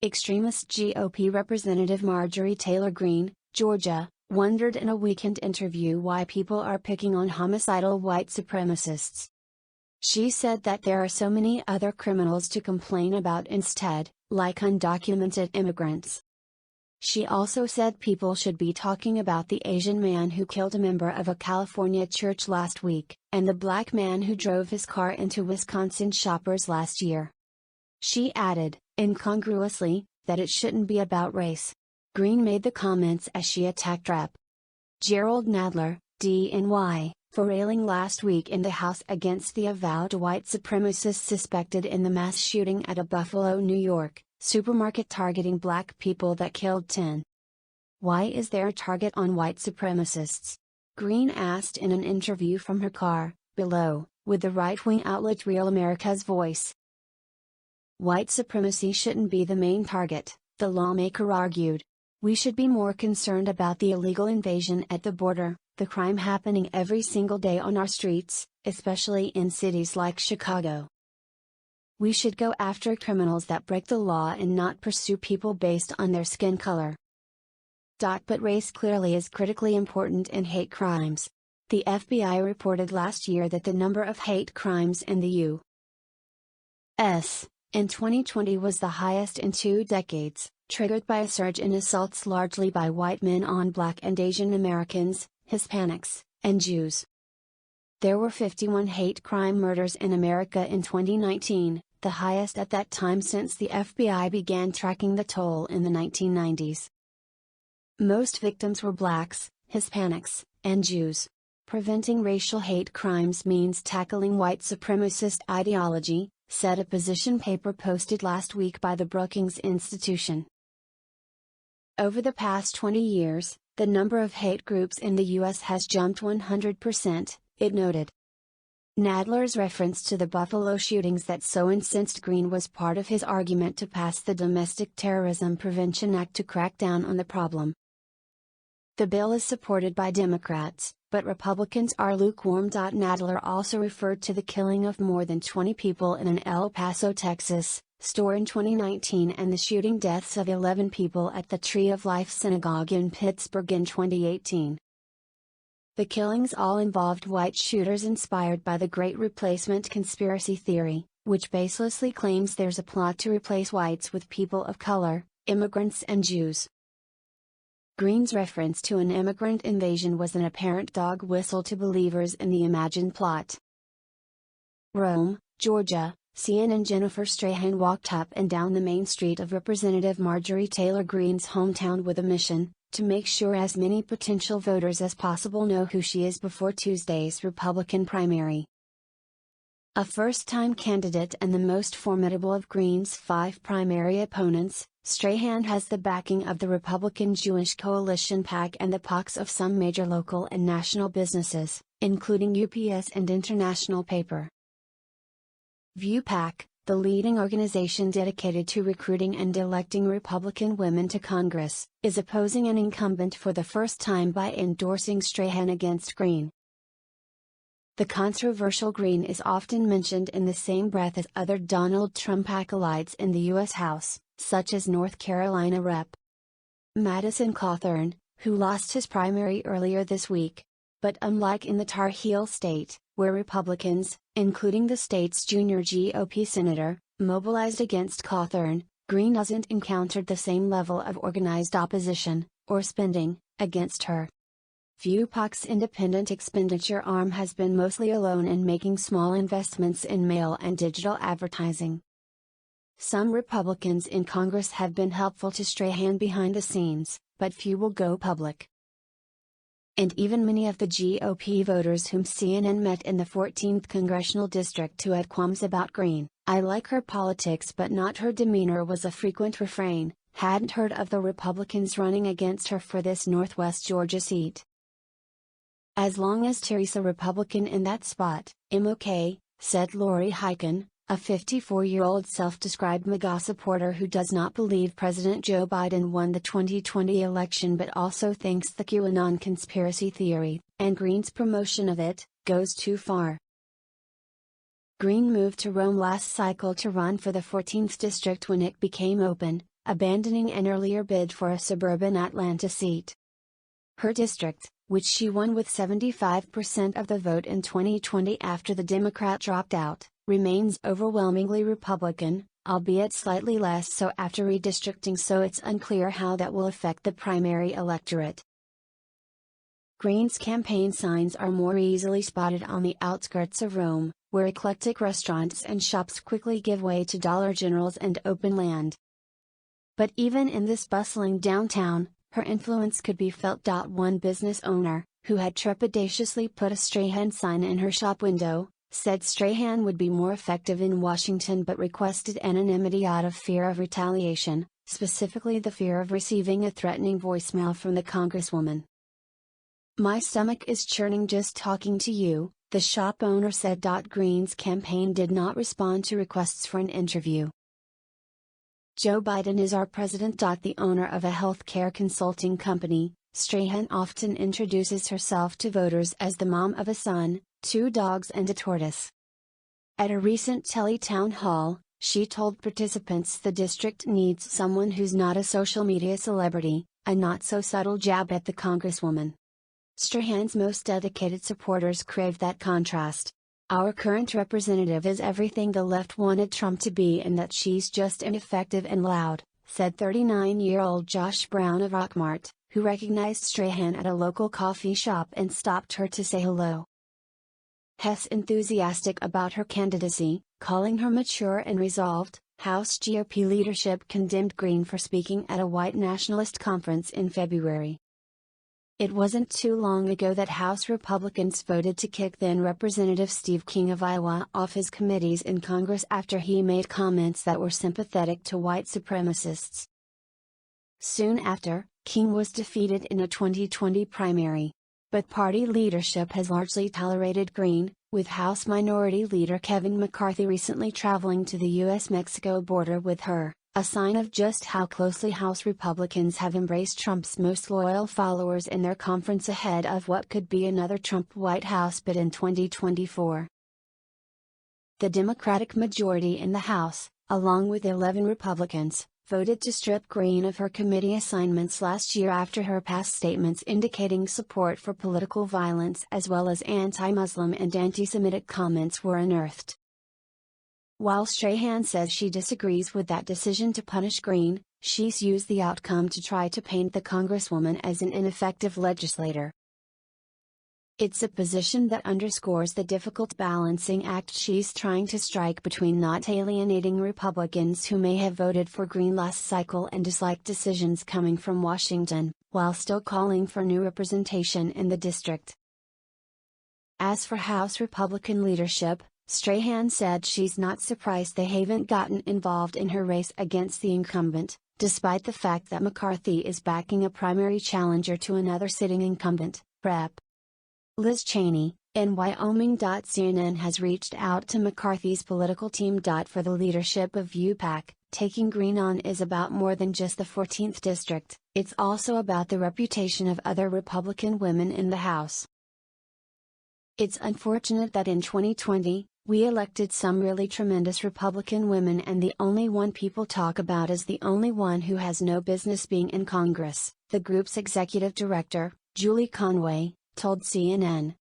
Extremist GOP Representative Marjorie Taylor Greene, Georgia, wondered in a weekend interview why people are picking on homicidal white supremacists. She said that there are so many other criminals to complain about instead, like undocumented immigrants. She also said people should be talking about the Asian man who killed a member of a California church last week, and the black man who drove his car into Wisconsin shoppers last year. She added, incongruously, that it shouldn't be about race. Greene made the comments as she attacked Rep. Gerald Nadler, DNY, for railing last week in the House against the avowed white supremacist suspected in the mass shooting at a Buffalo, New York, supermarket targeting black people that killed 10. Why is there a target on white supremacists? Greene asked in an interview from her car, below, with the right-wing outlet Real America's Voice. White supremacy shouldn't be the main target, the lawmaker argued. We should be more concerned about the illegal invasion at the border, the crime happening every single day on our streets, especially in cities like Chicago. We should go after criminals that break the law and not pursue people based on their skin color. But race clearly is critically important in hate crimes. The FBI reported last year that the number of hate crimes in the U.S. in 2020 was the highest in 2 decades, triggered by a surge in assaults largely by white men on Black and Asian Americans, Hispanics, and Jews. There were 51 hate crime murders in America in 2019, the highest at that time since the FBI began tracking the toll in the 1990s. Most victims were blacks, Hispanics, and Jews. Preventing racial hate crimes means tackling white supremacist ideology, said a position paper posted last week by the Brookings Institution. Over the past 20 years, the number of hate groups in the U.S. has jumped 100%, it noted. Nadler's reference to the Buffalo shootings that so incensed Greene was part of his argument to pass the Domestic Terrorism Prevention Act to crack down on the problem. The bill is supported by Democrats, but Republicans are lukewarm. Nadler also referred to the killing of more than 20 people in an El Paso, Texas, store in 2019 and the shooting deaths of 11 people at the Tree of Life Synagogue in Pittsburgh in 2018. The killings all involved white shooters inspired by the Great Replacement conspiracy theory, which baselessly claims there's a plot to replace whites with people of color, immigrants and Jews. Greene's reference to an immigrant invasion was an apparent dog whistle to believers in the imagined plot. Rome, Georgia, CNN Jennifer Strahan walked up and down the main street of Representative Marjorie Taylor Greene's hometown with a mission, to make sure as many potential voters as possible know who she is before Tuesday's Republican primary. A first-time candidate and the most formidable of Greene's 5 primary opponents, Strahan has the backing of the Republican Jewish Coalition PAC and the POCs of some major local and national businesses, including UPS and International Paper. ViewPAC, the leading organization dedicated to recruiting and electing Republican women to Congress, is opposing an incumbent for the first time by endorsing Strahan against Greene. The controversial Greene is often mentioned in the same breath as other Donald Trump acolytes in the U.S. House, such as North Carolina Rep. Madison Cawthorn, who lost his primary earlier this week. But unlike in the Tar Heel state, where Republicans, including the state's junior GOP senator, mobilized against Cawthorn, Greene hasn't encountered the same level of organized opposition, or spending, against her. ViewPAC's independent expenditure arm has been mostly alone in making small investments in mail and digital advertising. Some Republicans in Congress have been helpful to Strahan behind the scenes, but few will go public. And even many of the GOP voters whom CNN met in the 14th Congressional District who had qualms about Greene, "I like her politics but not her demeanor" was a frequent refrain, hadn't heard of the Republicans running against her for this Northwest Georgia seat. As long as Terry's a Republican in that spot, I'm okay, said Lori Hyken, a 54-year-old self-described MAGA supporter who does not believe President Joe Biden won the 2020 election but also thinks the QAnon conspiracy theory, and Greene's promotion of it, goes too far. Greene moved to Rome last cycle to run for the 14th district when it became open, abandoning an earlier bid for a suburban Atlanta seat. Her district, which she won with 75% of the vote in 2020 after the Democrat dropped out, remains overwhelmingly Republican, albeit slightly less so after redistricting, so it's unclear how that will affect the primary electorate. Greene's campaign signs are more easily spotted on the outskirts of Rome, where eclectic restaurants and shops quickly give way to Dollar Generals and open land. But even in this bustling downtown, her influence could be felt. One business owner, who had trepidatiously put a Strahan sign in her shop window, said Strahan would be more effective in Washington but requested anonymity out of fear of retaliation, specifically the fear of receiving a threatening voicemail from the Congresswoman. "My stomach is churning just talking to you," the shop owner said. Greene's campaign did not respond to requests for an interview. "Joe Biden is our president." The owner of a healthcare consulting company, Strahan often introduces herself to voters as the mom of a son, 2 dogs and a tortoise. At a recent tele-town hall, she told participants the district needs someone who's not a social media celebrity, a not-so-subtle jab at the Congresswoman. Strahan's most dedicated supporters crave that contrast. "Our current representative is everything the left wanted Trump to be, and that she's just ineffective and loud," said 39-year-old Josh Brown of Rockmart, who recognized Strahan at a local coffee shop and stopped her to say hello. Hess enthusiastic about her candidacy, calling her mature and resolved, House GOP leadership condemned Greene for speaking at a white nationalist conference in February. It wasn't too long ago that House Republicans voted to kick then Representative Steve King of Iowa off his committees in Congress after he made comments that were sympathetic to white supremacists. Soon after, King was defeated in a 2020 primary. But party leadership has largely tolerated Greene, with House Minority Leader Kevin McCarthy recently traveling to the U.S.-Mexico border with her, a sign of just how closely House Republicans have embraced Trump's most loyal followers in their conference ahead of what could be another Trump White House bid in 2024. The Democratic majority in the House, along with 11 Republicans, voted to strip Greene of her committee assignments last year after her past statements indicating support for political violence as well as anti-Muslim and anti-Semitic comments were unearthed. While Strahan says she disagrees with that decision to punish Greene, she's used the outcome to try to paint the Congresswoman as an ineffective legislator. It's a position that underscores the difficult balancing act she's trying to strike between not alienating Republicans who may have voted for Greene last cycle and dislike decisions coming from Washington, while still calling for new representation in the district. As for House Republican leadership, Strahan said she's not surprised they haven't gotten involved in her race against the incumbent, despite the fact that McCarthy is backing a primary challenger to another sitting incumbent, Rep. Liz Cheney, in Wyoming. CNN has reached out to McCarthy's political team. For the leadership of UPAC, taking Greene on is about more than just the 14th district, it's also about the reputation of other Republican women in the House. "It's unfortunate that in 2020, we elected some really tremendous Republican women and the only one people talk about is the only one who has no business being in Congress," the group's executive director, Julie Conway, told CNN.